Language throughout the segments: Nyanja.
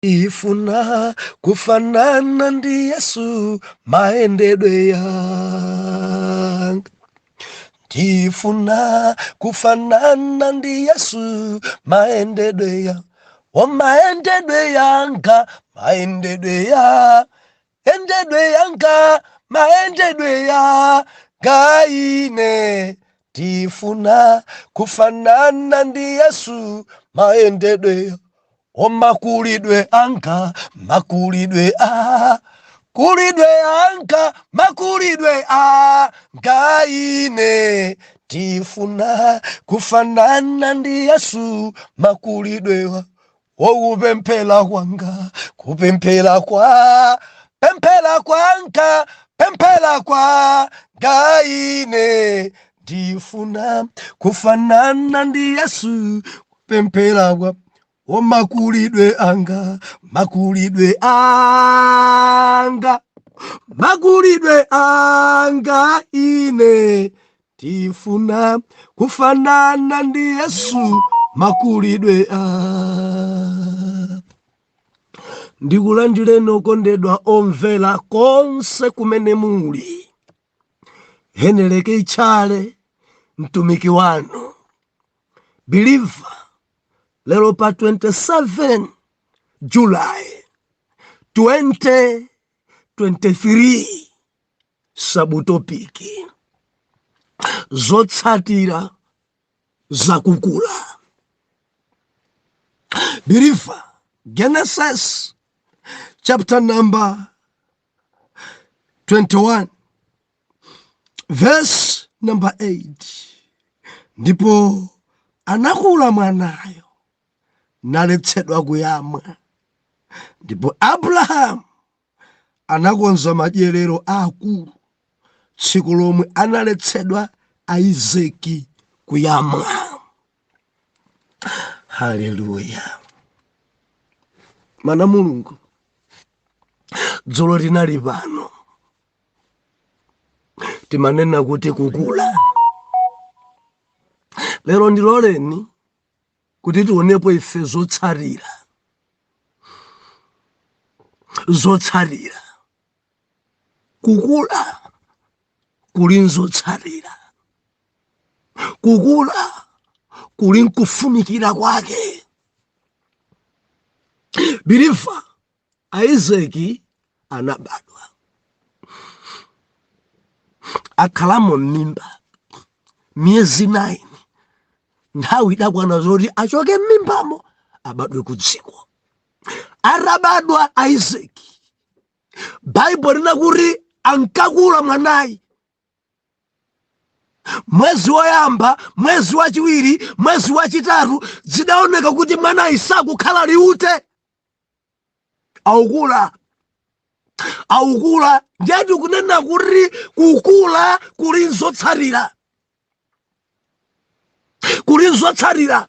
Ifuna kufanana ndi Yesu maendedwe yanga. Tifuna kufanana ndi Yesu maendedwe yanga. O maendedwe yanga, maendedwe ya, endedwe yanga, maendedwe yanga ine. Tifuna kufanana ndi Yesu maendedwe yanga. O makulidwe anga, makulidwe kulidwe anga, makulidwe anga ine. Tifuna kufanana ndi Yesu makulidwe wa. O kupemphera kwanga, kupemphera kwa, pemphera kwanga, pemphera kwanga ine. Tifuna kufanana ndi Yesu kupemphera kwa. O makulidwe anga, makulidwe anga, makulidwe anga ine. Tifuna kufanana ndi Yesu makulidwe anga. Ndikulandire okondedwa omvera konse kumene muli. Heneleke Tchale mtumiki wanu. Believer. Lero pa 27 July 2023 sabutopiki zotsatira za kukula. Believer, Genesis chapter number 21 verse number 8. Ndipo anakula mwanayo naletsedwa kuyamwa. Ndipo Abraham anakonza madyerero akulu tsiku lomwe analetsedwa Isaki kuyamwa. Haleluya. Mana Mulungu, dzulo linali pano timanena kuti kukula. Lero ndiloleni kuti tionepo ife zotsatira. Zotsatira. Kukula kuli nzotsatira. Kukula kuli nkufunikira kwake. Believer, Isaki anabadwa. Akhalamo m'mimba miyezi 9. Nthawi idakwana zoti achoke m'mimbamo abadwe ku dziko. Arabadwa Isaki, Bible linakuti ankakula mwanayi. Mwezi woyamba, mwezi wachiwiri, mwezi wachitatu zidaoneka kuti mwanayi sakukhala liute. Aukula. Aukula. Ndiye kunena kuti kukula kuli nzotsatira. Kuli nzotsatira.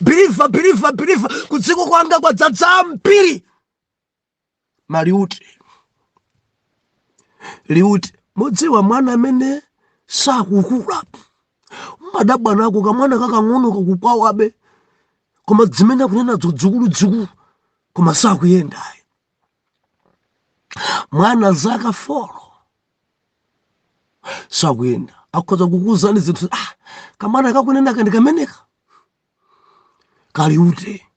Believer, kudziko kwanga kwadzadza mpiri. Maliute. Liute. Mudziwa mwana amene sakukula. Madabwa nako kamwana kakang'ono kakukwawabe. Koma dzimene kunena dzukulu. Koma sakuyenda. Mwana zaka 4. Sakuyenda. Akhoza kukuzani zinthu. Kamwana kakunena kandi kameneka. Kaliute.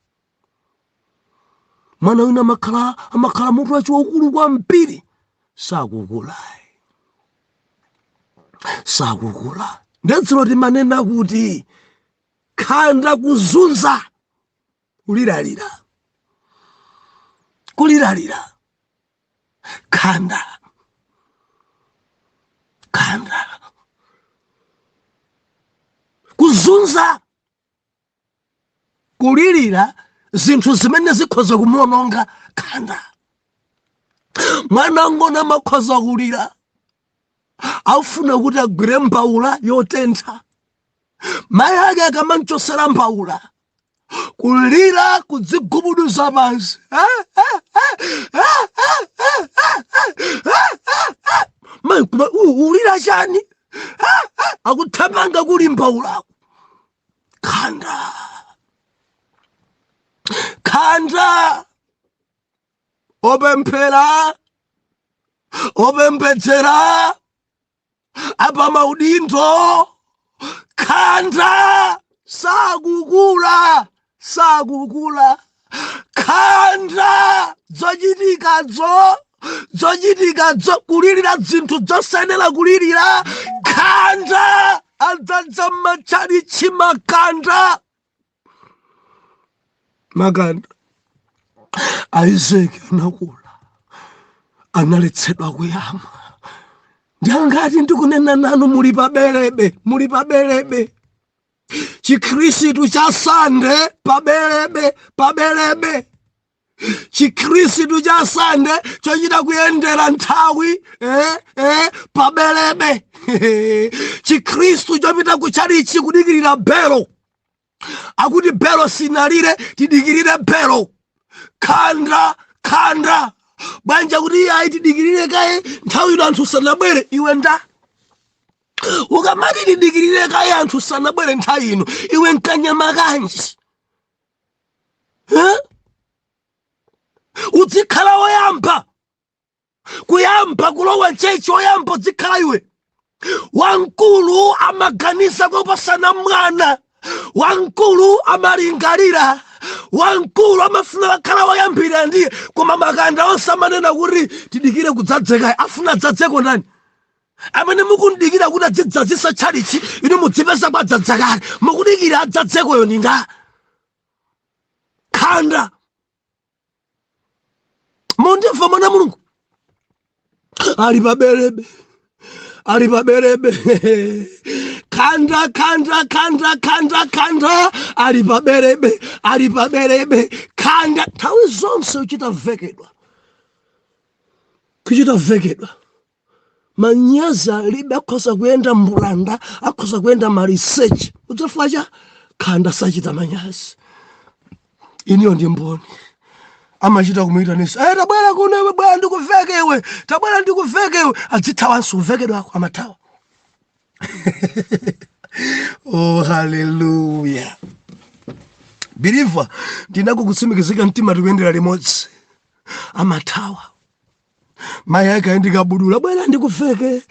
Mwana wina amakhala mutu wachiwakulu kwa mpiri. Sakukula. Sakukula. Ndetsilo timanena kuti khanda kuzunza kuliralira. Kuliralira. Khanda. Kuzunza. Kulirira zinthu zimene zikhoza kumuononga khanda. Mwana ngona makhoza kulira. Aufuna kuti agwire mbawula yotentha. Mayi ake akamanchosera mbawula. Kulira kudzigubuduza pansi. Mayi ulira chani? Akuthamanga kuli mbawula. Khanda. khanda opemphera opembedzera apa maudindo khanda sakukula khanda zochitikadzo kulirira zinthu zosenera kulirira khanda adzadza m'matchalichi makanda Isaac anakula analetsedwa kuyamwa ndiyangati ndikunena nanu muli pabelebe chikhristu cha sande pabelebe chikhristu cha sande chochita kuyendera nthawi pabelebe chikhristu chopita kuchalichi kudikirira belo akuti belo sinalire tidikirire belo khanda banja kuti ayi tidikirire kaye nthawi ino anthu sanabwere iwe nda ukamati tidikirire kaye anthu sanabwere nthawi ino iwe nkanyama kanji uzikhala woyamba kuyamba kulowa chechi woyamba uzikhala iwe wamkulu amaganisa kopasana mwana wamkulu amalingalira wamkulu amafuna wakhala woyambira ndiye koma makanda onse amanena kuti tidikire kudzadzeka afuna adzadzeko ndani amene mukundikira kuti adzidzazisa tchalichi inu mudzipeza kwadzadzakale mukudikira adzadzekoyo ndi nda khanda mundimva mwana mulungu ali pabelebe khanda ali pabelebe khanda nthawi zonse uchita vekedwa manyazi alibe akhoza kuyenda mbulanda akhoza kuyenda maliseche udzafika khanda sachita manyazi iniyo ndi mboni amachita kumuyitanisa tabwera kuno bwana ndikuveke iwe adzithawanso uvekedwa ako amathawa oh hallelujah believer ndinakukutsimikizika mtima tikuyendera limodzi amathawa mayi ake ayindikabudula bwana ndikuveke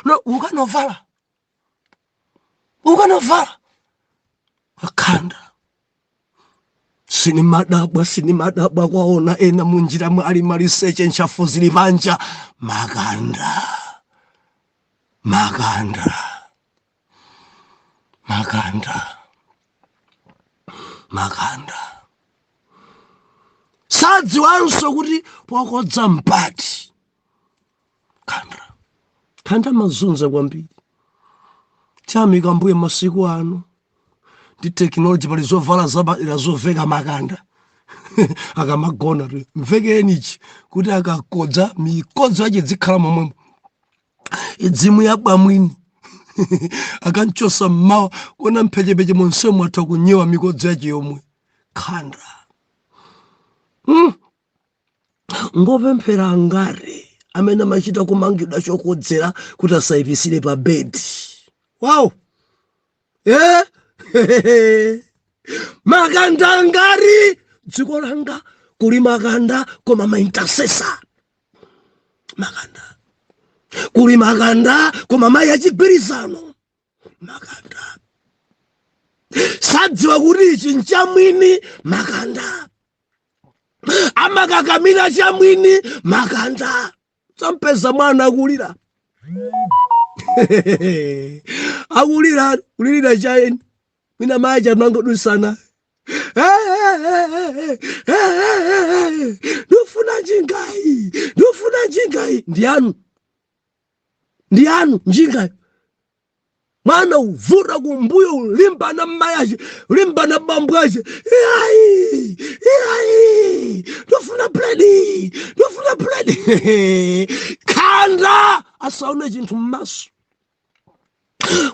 no ukanovala akhanda sinimadabwa kwaona ena munjira mwali maliseche ntchafu zili panja makanda sadziwanso kuti pokodza mpati khanda mazunza kwambiri chamika mbuye masiku ano ndi technology pali zovala zabalira zoveka makanda akamagona mvekeni ichi kuti akakodza mikodzo yache dzikhala momwemo idzimu yabwa mwini akanchosa mmawa kuona mphechepeche monsemo atha kunyewa mikodzo yache yomwe khanda ngopemphera angare amene amachita kumangidwa chokodzera kuti asayipisire pa bedi wow makanda ngari dziko langa kuli makanda koma maintercessor makanda kuli makanda koma mayi achigwirizano makanda sadziwa kuti ichi nchamwini makanda amakakamira chamwini makanda sampeza mwana akulira ulirira chayeni mina maja nangodusana ndofuna njingai ndiyanu njingai mwana uvura kumbuyo ulimba na mayaje ulimba na bambwaje ndofuna pledi khanda asaone chinthu mmaso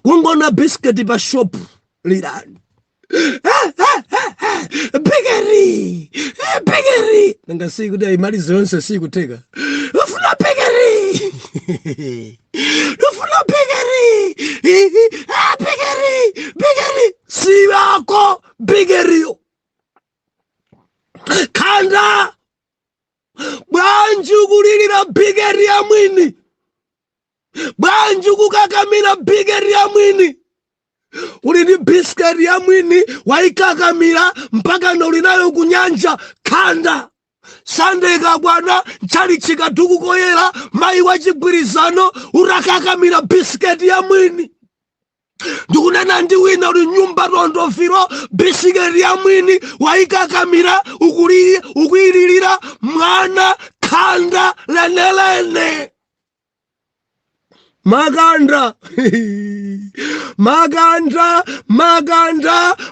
kungona biscuit pa shop lirani bigeri nanga siku kuti imali zonse sikuteka ufuna bigeri Ndofuna bigeri. Bigeri. Si yako bigeri. Kanda. Bwanju kulilira bigeri ya mwini. Bwanju kukakamira bigeri ya mwini. Ulini biskeri ya mwini waikakamira mpaka na ulinayo kunyanja. Kanda. Sandeka bwana nchali chikatuku koyera mai wachigwirizano urakakamira bisiketi ya mwini. Ndikunena ndi wina uli nyumba tondofiro bisiketi ya mwini waikakamira ukuililira mwana. Kanda lenelene. Maganda.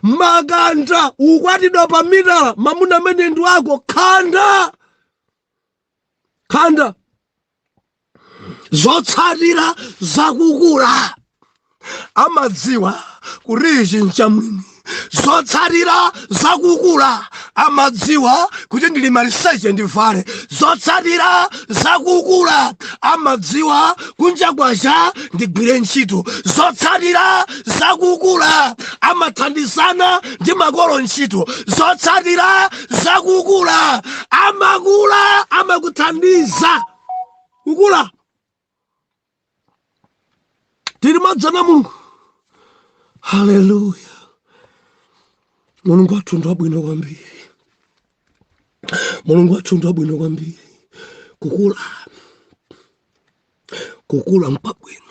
Maganda. Ukwati dopa midala mamuna menendu wako. Kanda. Zotsatira zakukula amadziwa kurishi nchamwini. Zotsatira zakukula amadziwa kuti ndili maliseche ndivale. Zotsatira zakukula amadziwa kunjagwaja ndigwire ntchito. Zotsatira zakukula amathandizana ndi makolo ntchito. Zotsatira zakukula amakuthandiza kukula. Tiri madzana Mulungu. Haleluya. Mulungu wathu ndi wabwino kwambiri. Mulungu wathu ndi wabwino kwambiri. Kukula mpabwino.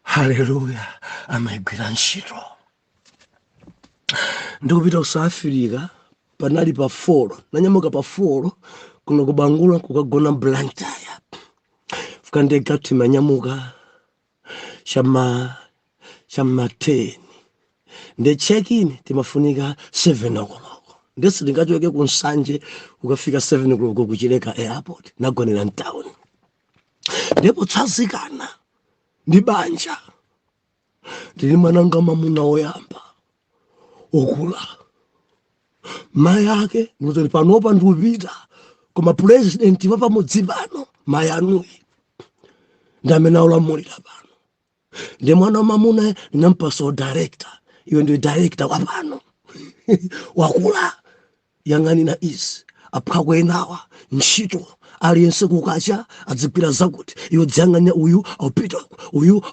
Haleluya. Amaigwira ntchito. Ndikupita ku South Africa panali pa 4. Nanyamuka pa 4 kuno kubangula kukagona Blantyre. Fukandeka timanyamuka chama 10. Nde check-in timafunika 7 o'clock. Ndesi ndingachoke kunsanje ukafika 7 o'clock kuchileka airport nagonera town. Ndipo tsazikana ndi banja. Ndili mwananga mamuna oyamba okula. Mai yake ndoti panopa ndikupita koma president wapa mudzipano mai anuyi ndamene ulamulira pano. Ndi mwana mamuna nampaso director. Iwe ndi director wapano. Wakula yang'anira isi aphakwenawa ntchito aliyense kukacha adzigwira zakuti iwe dziyang'anya uyu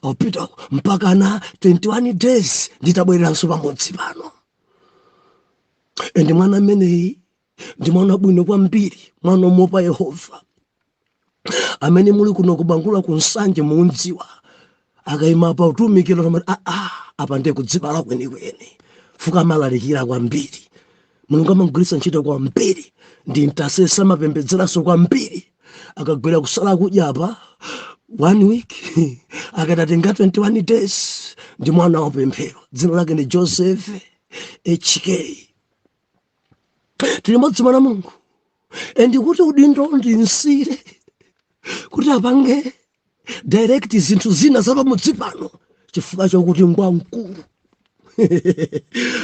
aupita mpaka na 21 days nditabwereranso pamodzi pano. Ndi mwana ameneyi ndi mwana bwino kwambiri, mwana omopa Yehova amene muli kuno kubangula kunsanje mundziwa. Akayima pa utumikiro apa ndiye kudzipala kwenikweni. Fuka malalikira kwambiri. Mulungu amagwiritsa ntchito kwambiri. Ndi mtasesa amapembedzeraso kwambiri. Akagwera kusala kudya apa 1 week. Akatatenga 21 days. Ndi mwana wapemphero. Dzina lake ndi Joseph HK. Tili modzi mwana Mulungu. Endi kuti udindo ndinsire kuti apange direct zinthu zina zapamudzi pano chifukwa chokuti ngwamkulu.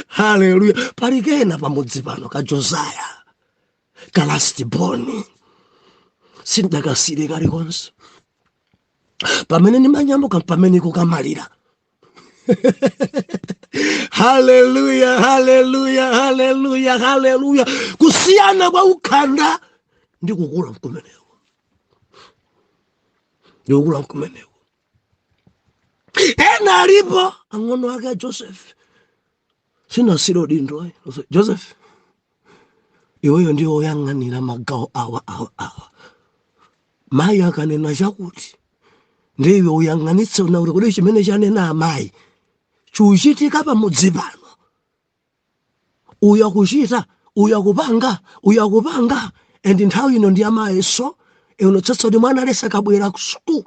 Haleluya. Palikena pamudzi pano ka Josiah ka last born sindakasire kalikonse. Pamene nimanyambuka pamene kukamalira. Haleluya. Kusiyana kwa ukhanda ndi kukula mkumenewo. Ena alipo ang'ono wake Joseph. Sina silo dindo. Joseph, iweyo ndiyo oyang'anira magawo awa. Mai akanena chakuti ndiwe uyang'anitse unauri kuti chimene chanena amayi chuchitika pamudzi pano. Uyakuchita, uyakupanga. Endi nthawi ino ndi amayeso unotsatsa kuti mwana alesa kabwera ku school.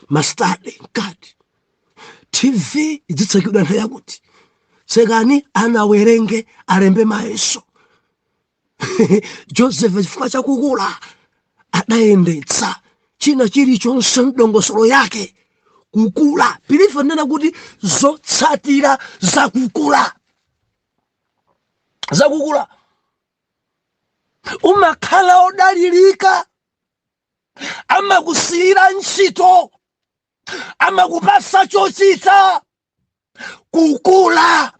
Mastadi nkati. TV idzitsekidwa nthawi yakuti sekani anawerenge alembe mayeso. Joseph chifukwa chakukula adayendetsa china chilichonse mdongosolo yake kukula. Pilifa nena kuti zotsatira zakukula. Umakhala odalirika amakusiyira ntchito, amakupasa chochita. Kukula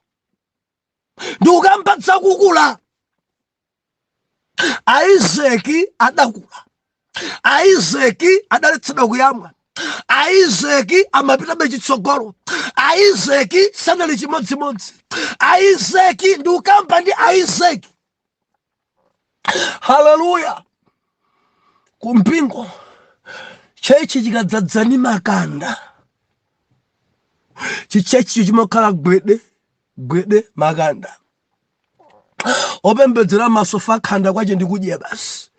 ndikukampatsa kukula. Aizeki adakula, Aizeki adaletsedwa kuyamwa, Aizeki amapita bechitsogolo, Aizeki sanali chimodzimodzi, Aizeki ndikukamba ndi Aizeki. Haleluya. Kumpingo chechi chikadzadza ndi makanda, chichechi chimakhala gwede makanda. Opembedzera masofa khanda kwache ndikudya basi.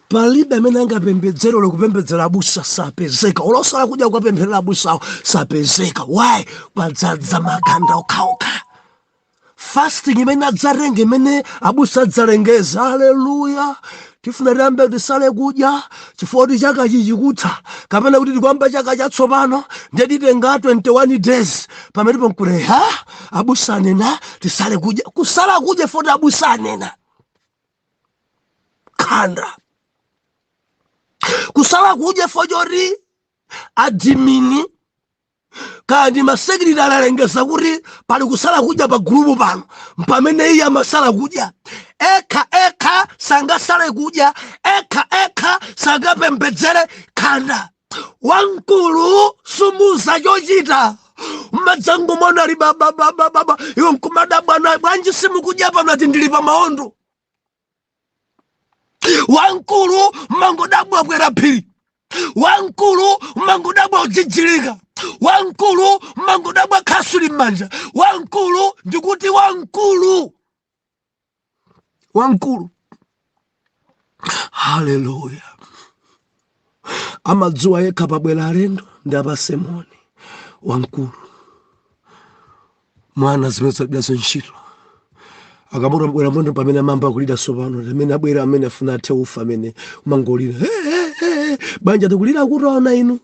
Palibe amene angapembedzera ole kupembedzera abusa sapezeka. Olosala kudya kupembedzera abusa sapezeka. Why? Kwadzadza makanda okhaokha. Fasting imene adzarenge imene abusa adzarengeza. Haleluya. Tifuna rambe tisale kudya chifukwa chaka chichikutha kapena kuti tikwamba chaka chatsopano ndetitenga 21 days pamene ponkule abusanena tisale kudya. Kusala kudya foti abusanena khanda. Kusala kudya fojori adimini kandi masekiriti alengeza kuti pali kusala kudya pa gulupu pano pamene iye amasala kudya. Eka sangasale kudya, eka sangapembedzere khanda. Wamkulu sumuza chochita. Madzango mona ali baba iwo mkumada bwana bwanji simukudya pano ati ndili pa maondo. Wamkulu mangodabwa bwera phiri. Wamkulu mangodabwa ujijilika. Wamkulu mangodabwa khasuli manja. Wamkulu ndikuti wamkulu. Haleluya. Amadzuwa yekha pabwera alendo ndi apasemoni. Wamkulu mwana zimene ntchito akamura bwera mondo pamene amamba kulira sopano amene abwera amene afuna athe ufa amene umangolira banja tikulira kuti aona inu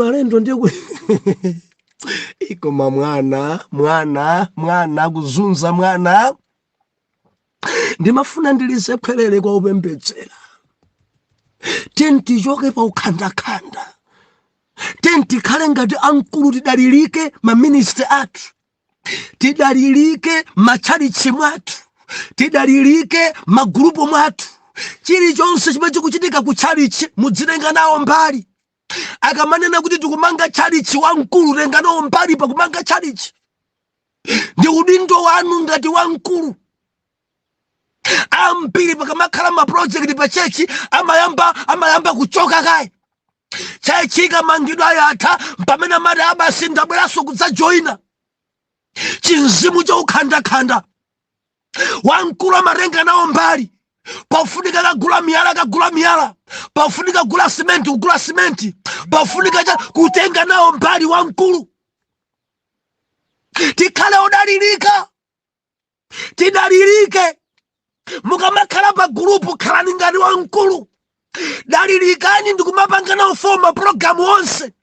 alendo ndiye ikoma mwana kuzunza mwana. Ndimafuna ndilize phelele kwa upembedzera. Tenti choke pa ukhandakanda. Tenti khale ngati ankulu tidalilike ma ministry athu. Tidalilike machalichi mwathu. Tidalilike magrupu mwathu. Chilichonse chimene chikuchitika ku chalichi mudzitenga nawo mbali. Akamanena kuti tikumanga chalichi wamkulu tenga nawo mbali pa kumanga chalichi. Ndi udindo wanu ngati wamkulu. Ambiri pakamakhala ma project pa chechi amayamba kuchoka kaye. Chechi ikamangidwa yatha pamene amati abasi ndabweraso kudzajoina. Chinzimu chokhandakanda. Wamkulu amatenga nawo mbali. Pafunika kagula miyala. Pafunika kugula simenti. Pafunika kutenga nawo mbali wamkulu. Tikhale odalirika. Tidalirike. Mukamakhala pa group khalani ngati wamkulu. Dalilikani ndikumapanga nawo foma programu onse.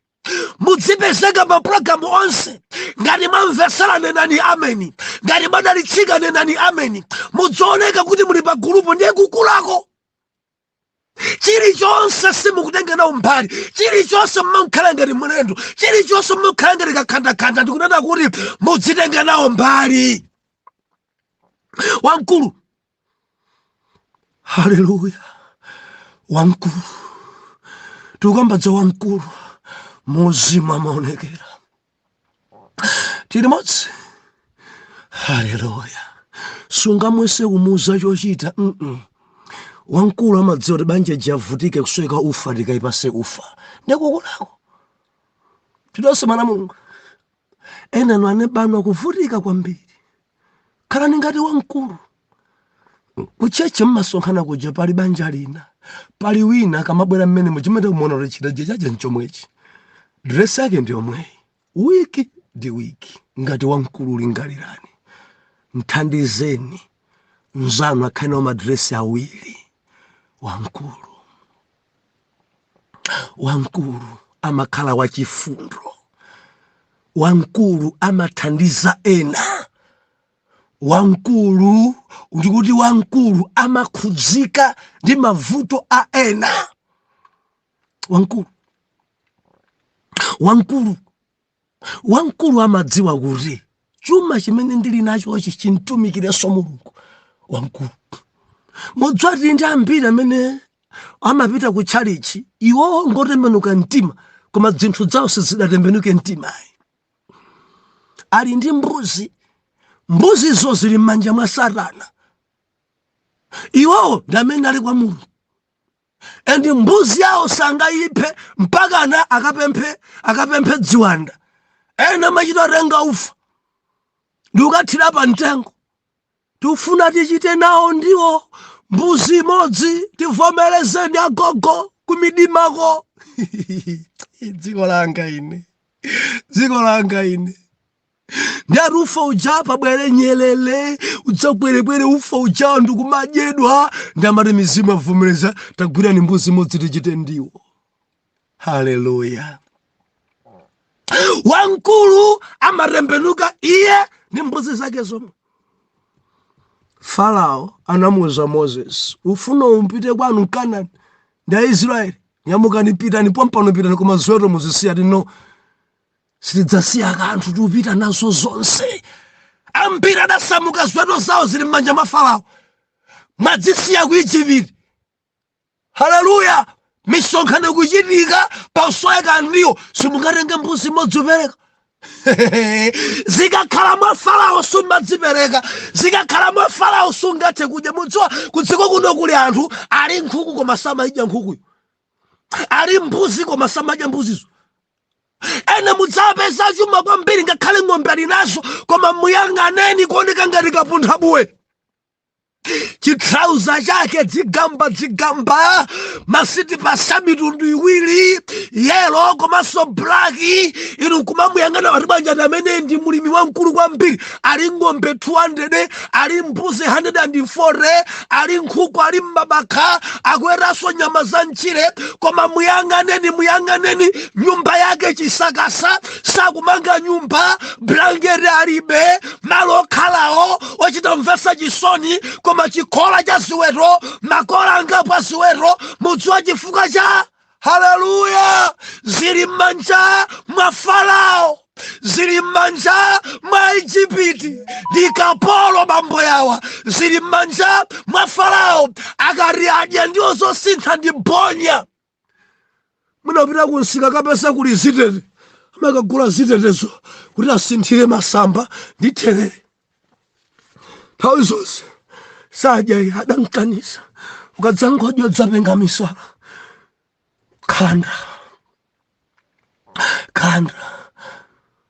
Mudzipezeka pa programu onse. Ngati mamvesera nenani ameni. Ngati madalitsika nenani ameni. Mudzooneka kuti muli pa group ndiye kukulako. Chilichonse simukutenga nawo mbali. Chilichonse mmakhala ngati mlendo. Chilichonse mmakhala ngati kakhandakanda ndikunena kuti mudzitenga nawo mbali. Wamkulu. Haleluya. Wamkulu. Tukambadza wamkulu. Muzima maonekera. Tili modzi. Haleluya. Sunga mwese kumuza chochita. Wamkulu amadziwa kuti banja javutike kusweka ufa tikayipase ufa. Ndikukulako. Tidosemana Mulungu. Ena nwane bano kuvutika kwambiri. Khalani ngati wamkulu. Kucheche mmasonkhana kuja pali banja lina. Pali wina kamabwera mmene muchimete kumona ulechita jejaje nchomwechi. Dress yake ndi omweyi. Wiki ndi wiki. Ngati wamkulu ulingalirani. Mthandizeni. Mzanu akhale nawo madresi awiri. Wamkulu amakhala wachifundo. Wamkulu amathandiza ena. Wamkulu ndikuti wamkulu amakhudzika ndi mavuto a ena. wankulu amadziwa kuti chuma chimene ndili nacho chintumikireso Mulungu. Wankulu modzati ndi ambiri amene amapita ku tchalichi iwo ngotembenuka mtima koma zinthu zawo sizidatembenuke mtima. Ali ndi mbuzizo zili m'manja mwa Satana. Iwowo ndi amene ali kwa Mulungu. Endi mbuzi yawo sangayiphe mpakana akapemphe dziwanda. Ena machito renga ufa ndi ukathira pa mtengo. Tifuna tichite nawo ndiwo mbuzi imodzi tivomerezeni agogo kumidimako. Dziko langa ine ndi ufa uja pabwere nyelele udzabwerebwere ufa uja ndikumadyedwa ndamati mizimu avomereza tagwirani mbuzi imodzi tichite ndiwo. Haleluya. Wankulu amatembenuka iye ndi mbuzi zake zomwe. Farao anamuwuza Moses, ufuna umpite kwanu Kanaani ndi Aisraeli, nyamukani pitani pompano pitani koma ziweto muzisiya. No, sitidzasiya kanthu tiupita nazo zonse. Ambiri adasamuka ziweto zawo zili m'manja mwa Farao mwadzisiya ku Igupto. Haleluya. Misonkhano kuchitika pasoeka ndiwo simungatenge mbuzi imodzi upereka. Zikakhala mwa Farao sumadzipereka, zikakhala mwa Farao sungathe kudya. Mudziwa kudziko kuno kuli anthu ali nkhuku koma samadya nkhukuyo, ali mbuzi koma samadya mbuzizo. Ene mudzapeza chuma kwambiri ngakhale ng'ombe ali nazo koma muyang'aneni kuoneka ngati kapuntha buwe. Chitrauza chake dzigamba masiti pasa mitundu iwiri yelo komanso blaki. Inu kumamuyang'ana wati banja amene ndi mulimi wamkulu kwambiri, ali ng'ombe 200, ali mbuzi 140, ali nkhuku, ali mbabakha, akweranso nyama za mchire. Koma muyang'aneni nyumba yake chisakasa, sakumanga nyumba, blanketi alibe, malo okhalawo ochita mvesa chisoni. Koma chikola cha ziweto, makola angapo a ziweto, mudziwa chifukwa cha. Haleluya. Zili m'manja mwa Farao, zili m'manja mwa Igupto, ndi kapolo bambo yawa. Zili m'manja mwa Farao, akati adya ndiwo zosintha ndi bonya. Munapita kunsika kapesa kuli zitete, amakagula zitetezo kuti asinthire masamba ndi therere. Nthawi zonse sadya adamkanisa ukadzangodya dzapenga misala kanda.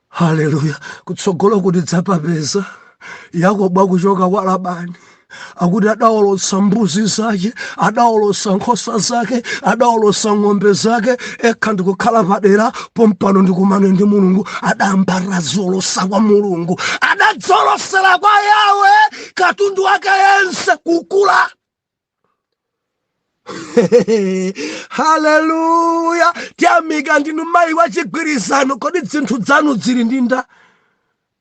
Haleluya. Kutsogolo kuti dzapapeza Yakobo akuchoka kwa Labani akuti adawolosa mbuzi zake, adawolosa nkhosa zake, adawolosa ng'ombe zake. Ekha ndikukhala padera pompano ndikumane ndi Mulungu. Adambarira zolosa kwa Mulungu, adadzolosera kwa Yawe katundu wake yense kukula. Haleluya. Tiyamika ndinu mayi wa chigwirizano. Kodi zinthu zanu zili ndinda?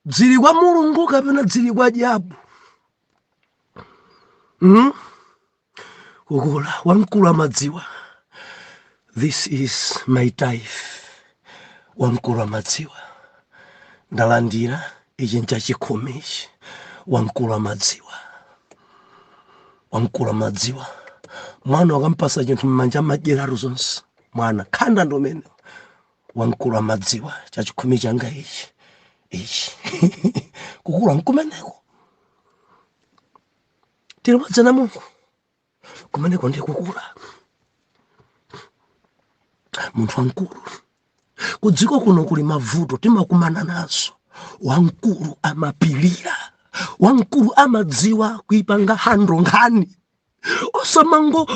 Zili kwa Mulungu kapena zili kwa diabo? Kukula. Wankulu amadziwa. This is my tithe. Wankulu amadziwa. Ndalandira ichi nchachikhumi. Wankulu amadziwa. Mwana wakampasa chinthu m'manja madyeratu zonse. Mwana khanda ndomene. Wankulu amadziwa chachikhumi changa ichi. Kukula nkumeneko. Tilimodzi na Mulungu. Kumeneko ndi kukula. Munthu wankulu. Kudziko kuno kuli mavuto timakumana nazo. Wankulu amapilira. Wankulu amadziwa kuipanga hando nkhani. Osamango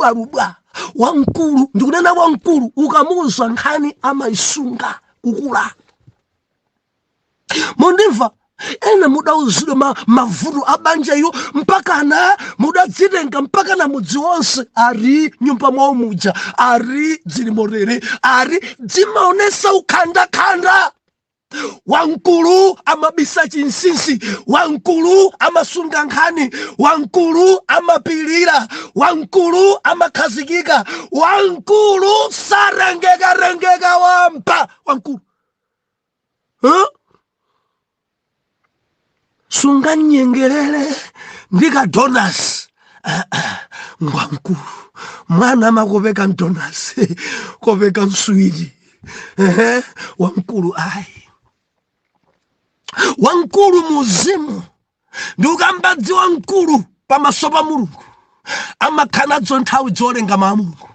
rubwa. Wankulu ndikunena wankulu ukamuza nkhani amaisunga kukula. Mundimva ena mudauzidwa mavuto abanja iyo mpakana mudadzitenga mpakana mudzi wonse ari nyumba mwawo muja ari dzili morere ari dzimaonesa ukhanda. Wankulu amabisa chinsinsi, wankulu amasunga nkhani, wankulu amapilira, wankulu amakhazikika, wankulu sarengeka wampa wankulu. Sunga nyengelele ndika donas wankulu mwana makopeka donas kopeka mswidi wankulu ai wankulu muzimu ndukambadzi wankulu pamaso pa Mulungu amakhanadzo nthawi zolenga Mulungu.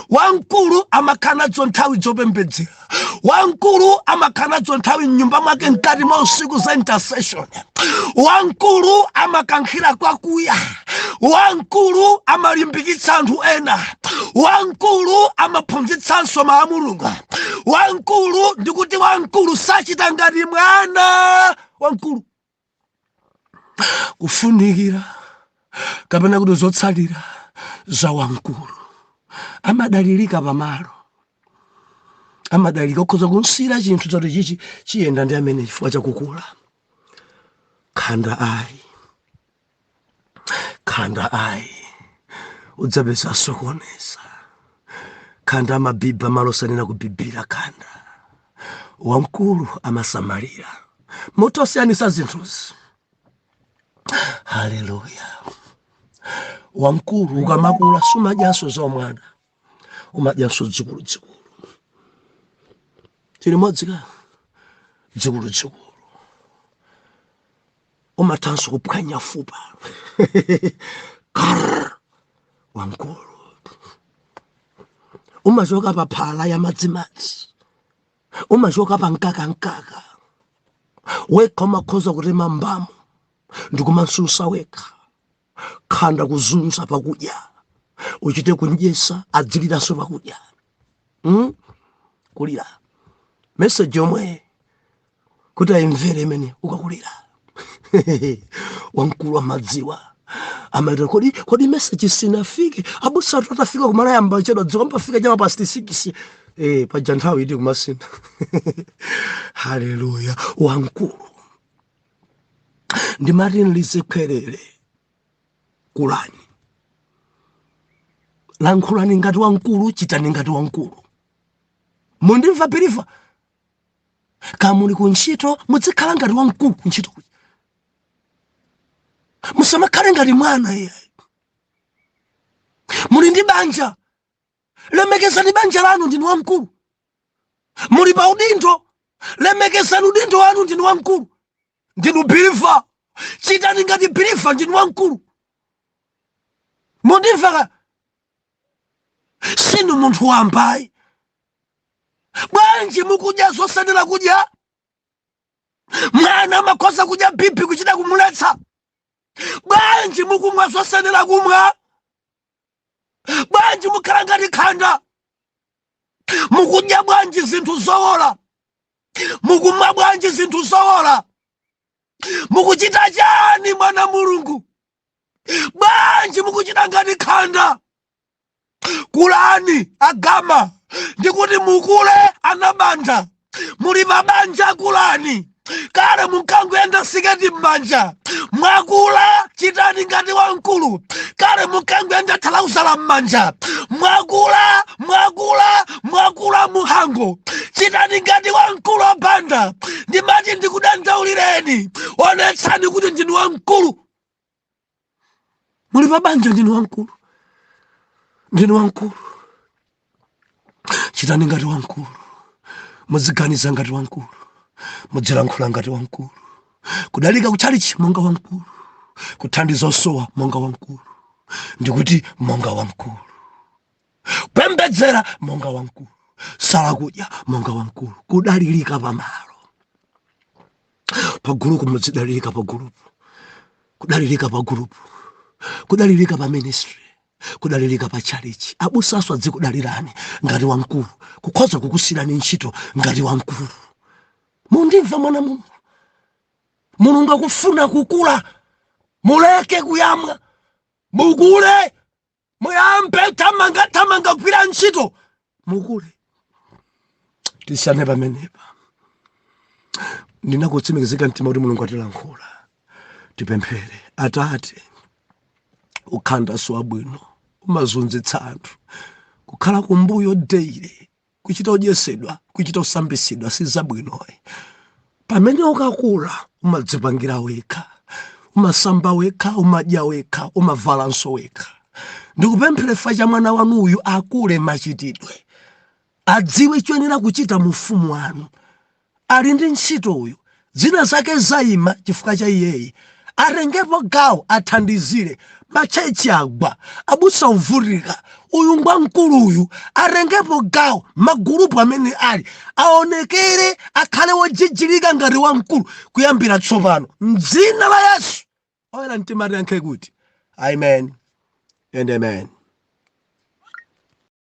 Wankulu amakhanadzo nthawi zopembedzera, wankulu amakhanadzo nthawi mnyumba mwake mkati mwa usiku za intercession, wankulu amakankhira kwakuya, wankulu amalimbikitsa anthu ena, wankulu amaphunzitsanso mawu a Mulungu, wankulu ndikuti wankulu sachita ngati mwana. Wankulu kufunikira kapena kuti zotsalira za wankulu amadalirika pamalo, amadalirika okhoza kunsira chinthu choti chichi chiyenda ndi amene chifukwa chakukula. Khanda ayi udzapeza asokoneza, khanda amabiba malo sanena kubibira, khanda wankulu amasamalira motosiyanisa zinthuzi. Haleluya. Wankulu ukamakula sumadyaso za mwana, umadyaso dzikulu. Tili modzika dzikulu umathanso kuphwanya fupa wankulu umachoka pa phala ya madzimadzi, umachoka pa nkaka wekha umakhoza kutema mbamo ndikumansusa wekha. Khanda kuzunza pakudya, uchite kunjesa adziliranso pakudya. Kulira message yomwe kuti ayimvere imene ukakulira. Wankulu amadziwa amaita kodi message sinafike, abusa atafika kumala yamba chedwa dziko mpafika jama past 6 pa nthawi idi kumasina. Haleluya. Wankulu ndi Martin lisekwerere kulani, lankhulani ngati wankulu, chitani ngati wankulu. Mundimva piriva kamuli kuntchito muzikhala ngati wankulu kuntchito, musamakhale ngati mwana. Iye muli ndi banja, lemekezani banja lanu, ndinu wankulu. Muli pa udindo, lemekezani udindo wanu, ndinu wankulu. Ndinu biriva, chitani ngati biriva, ndinu wankulu. Mundimva sinu munthu wambayi. Bwanji mukudya zosanira kudya? Mwana amakhoza kudya bibi kuchita kumuletsa. Bwanji mukumwa zosanira kumwa? Bwanji mukhala ngati khanda? Mukudya bwanji zinthu zowola? Mukumwa bwanji zinthu zowola? Mukuchita chani mwana Mulungu? Bwanji mukuchita ngati khanda? Kulani agama ndikuti mukule anabanja, muli mabanja kulani. Kale munkangwenda siketi m'banja, mwakula chitani ngati wankulu. Kale munkangwenda thalauza m'banja, mwakula muhango, chitani ngati wankulu abanda. Ndimati ndikudandaulireni, onetsani kuti ndinu wankulu. Muli mabanja ndinu wankulu, ndinu wankulu. Chitani ngati wankulu, muziganiza ngati wankulu, mudzilankhula ngati wankulu. Kudalika kuchalichi monga wankulu, kuthandiza osowa monga wankulu, ndikuti monga wankulu. Pembedzera monga wankulu, sala kudya monga wankulu. Kudalilika pamalo, pagulupu muzidalilika pagulupu, kudalilika pagulupu, kudalilika pa ministry, kudalilika pa chalichi. Abusaso adzikudalirani ngati wankulu, kukhoza kukusirani ntchito ngati wankulu. Mundimva mwana Mulungu, Mulungu akufuna kukula. Muleke kuyamwa, mukule. Muyambe tamanga kugwira ntchito, mukule. Tisane pamenepa. ndinakutsimikizika mtima kuti Mulungu atilankhula. Tipemphere. Atate, ukhanda swabwino umazunzitsa anthu kukhala kumbuyo daily kuchita odyesedwa kuchita usambisidwa sizabwinoyi. Pamene ukakula umadzipangira wekha, umasamba wekha, umadya wekha, umavalanso wekha. Ndikupemphere fa cha mwana wanu uyu akule machitidwe, adziwe choyenera kuchita mu ufumu wanu. Ali ndi ntchito uyu, dzina zake zayima chifukwa cha iyeyi. Arengepo gawo athandizire machechi agwa abusa uvutika. Uyu ngwamkulu uyu arengepo gawo magulupu amene ali aonekere akhale wojijilika ngati wamkulu kuyambira tsopano. M'dzina la Yesu oyera mtima tiyankhe kuti amen and amen.